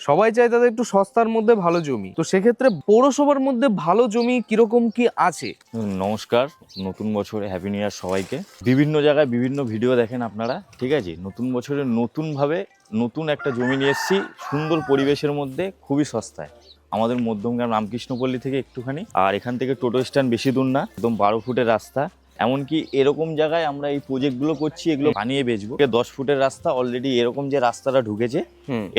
সবাই চায় তাদের একটু সস্তার মধ্যে ভালো জমি, তো সেক্ষেত্রে পৌরসভার মধ্যে ভালো জমি কিরকম কি আছে? নমস্কার, নতুন বছরে হ্যাপি নিউ ইয়ার সবাইকে। বিভিন্ন জায়গায় বিভিন্ন ভিডিও দেখেন আপনারা, ঠিক আছে। নতুন বছরে নতুনভাবে নতুন একটা জমি নিয়ে এসেছি, সুন্দর পরিবেশের মধ্যে, খুবই সস্তায়। আমাদের মধ্যমগ্রাম রামকৃষ্ণপল্লী থেকে একটুখানি, আর এখান থেকে টোটো স্ট্যান্ড বেশি দূর না, একদম 12 ফুটের রাস্তা। এমনকি এরকম জায়গায় আমরা এই প্রজেক্টগুলো করছি, এগুলো বানিয়ে বেচবো। 10 ফুটের রাস্তা অলরেডি, এরকম যে রাস্তাটা ঢুকেছে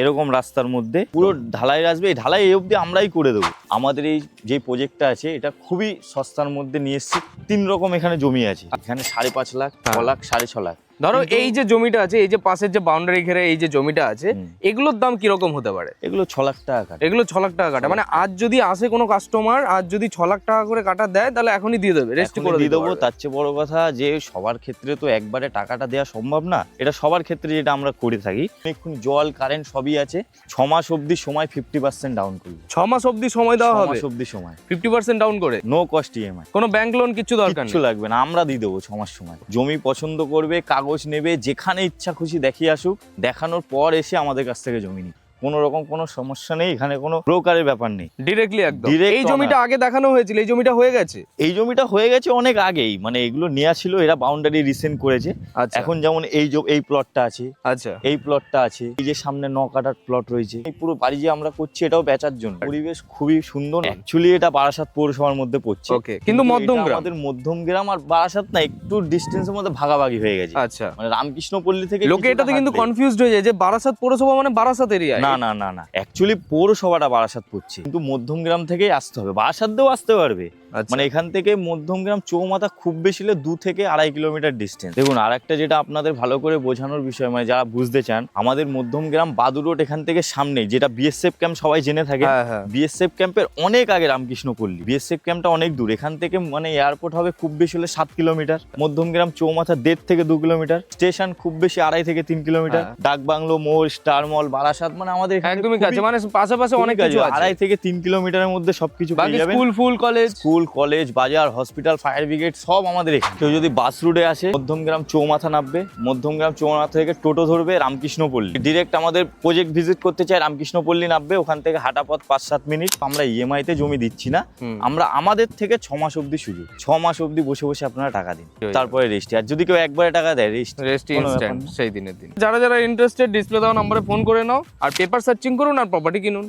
এরকম রাস্তার মধ্যে পুরো ঢালাই আসবে। এই ঢালাই এই অবধি আমরাই করে দেবো। আমাদের এই যে প্রজেক্টটা আছে এটা খুবই সস্তার মধ্যে নিয়ে এসেছি। 3 রকম এখানে জমি আছে, এখানে 5.5 লাখ, 6 লাখ, 6.5 লাখ। ধরো এই যে জমিটা আছে, এই যে পাশের যে বাউন্ডারি ঘেরে এই যে জমিটা আছে, এগুলোর দাম কিরকম হতে পারে? এগুলো 6 লাখ টাকা কাটে। এগুলো 6 লাখ টাকা কাটে। মানে আজ যদি আসে কোনো কাস্টমার, আজ যদি 6 লাখ টাকা করে কাটা দেয়, তাহলে এখনই দিয়ে দেবে, রেজিস্ট্রি করে দিয়ে দেবো। দেবো। তার চেয়ে বড় কথা যে সবার ক্ষেত্রে তো একবারে টাকাটা দেওয়া সম্ভব না। এটা সবার ক্ষেত্রে যেটা আমরা করে থাকি, এখন জল কারেন্ট সবই আছে। 6 মাস অবধি সময় 50% ডাউন করবে। 6 মাস অবধি সময় দেওয়া 6 হবে, মাস অবধি সময় 50% ডাউন করে, নো কস্ট ইএমআই। কোনো ব্যাংক লোন কিছু দরকার কিছু নেই, লাগবে না, আমরা দিয়ে দেবো 6 মাস সময়। জমি পছন্দ করবে, কাগজ নেবে, যেখানে ইচ্ছা খুশি দেখিয়ে আসুক, দেখানোর পর এসে আমাদের কাছ থেকে জমি নিই। কোনো রকম কোনো সমস্যা নেই, এখানে কোনো ব্রোকারের ব্যাপার নেই, ডিরেক্টলি একদম। Direct এই জমিটা আগে দেখানো হয়েছিল, এই জমিটা হয়ে গেছে। এই জমিটা হয়ে গেছে অনেক আগেই, মানে এগুলো নেওয়া ছিল, এরা বাউন্ডারি রিসেন্ট করেছে। আচ্ছা, এখন যেমন এই প্লটটা আছে, আচ্ছা, এই প্লটটা আছে, এই যে সামনে 9 কাঠার প্লট রয়েছে, এই পুরো বাড়ি যে আমরা করছি এটাও বেচার জন্য। পরিবেশ খুবই সুন্দর। অ্যাকচুয়ালি এটা বারাসাত পৌরসভার মধ্যে পড়ছে, ওকে, কিন্তু এটা মধ্যমগ্রাম, আমাদের মধ্যমগ্রাম আর বারাসাত না, একটু ডিস্টেন্সের মধ্যে ভাগাভাগি হয়ে গেছে। আচ্ছা। মানে রামকৃষ্ণপল্লী থেকে লোকে এটাতে কিন্তু কনফিউজড হয়ে যায় যে বারাসাত পৌরসভা মানে বারাসাত এরিয়া। না না না না, অ্যাকচুয়ালি পৌরসভাটা বারাসাত পড়ছে, কিন্তু মধ্যমগ্রাম থেকেই আসতে হবে। বারাসাত দিয়েও আসতে পারবে, মানে এখান থেকে মধ্যমগ্রাম চৌমাথা খুব বেশি হলে 2 থেকে 2.5 কিলোমিটার ডিস্টেন্স। দেখুন, আরেকটা যেটা আপনাদের ভালো করে বোঝানোর বিষয়, মানে যারা বুঝতে চান, আমাদের মধ্যমগ্রাম বাদুর রোড এখান থেকে সামনে, যেটা বিএসএফ ক্যাম্প সবাই জেনে থাকে, বিএসএফ ক্যাম্পের অনেক আগে রামকৃষ্ণপল্লী। বিএসএফ ক্যাম্পটা অনেক দূর, এখান থেকে মানে এয়ারপোর্ট হবে খুব বেশি হলে 7 কিলোমিটার। মধ্যমগ্রাম চৌমাথা 1.5 থেকে 2 কিলোমিটার, স্টেশন খুব বেশি 2.5 থেকে 3 কিলোমিটার, ডাকবাংলো, মোড়, স্টার মল, বারাসাত, মানে আমাদের একদমই কাছে, মানে পাশাপাশি অনেক কিছু আছে। 2.5 থেকে 3 কিলোমিটারের মধ্যে সবকিছু পেয়ে যাবেন। স্কুল, কলেজ, বাজার, হসপিটাল, ফায়ার ব্রিগেড সব আমাদের এখানে। কেউ যদি বাস রুটে আসে, মধ্যমগ্রাম চৌমাথা নামবে, মধ্যমগ্রাম চৌমাথা থেকে টোটো ধরবে রামকৃষ্ণপল্লী। ডিরেক্ট আমাদের প্রজেক্ট ভিজিট করতে চাই, রামকৃষ্ণপল্লী নামবে, ওখান থেকে হাঁটা পথ 5-7 মিনিট। আমরা ইএমআই তে জমি দিচ্ছি না, আমরা আমাদের থেকে 6 মাস অবধি সুযোগ। 6 মাস অবধি বসে বসে আপনারা টাকা দিন, তারপরে রেজিস্ট্রি। আর যদি কেউ একবারে টাকা দেয়, রেজিস্ট্রি ইনস্ট্যান্ট সেই দিনের দিন। যারা যারা ইন্টারেস্টেড, ডিসপ্লে দেওয়া নম্বরে ফোন করে নাও, আর পেপার সার্চিং করুন আর প্রপার্টি কিনুন।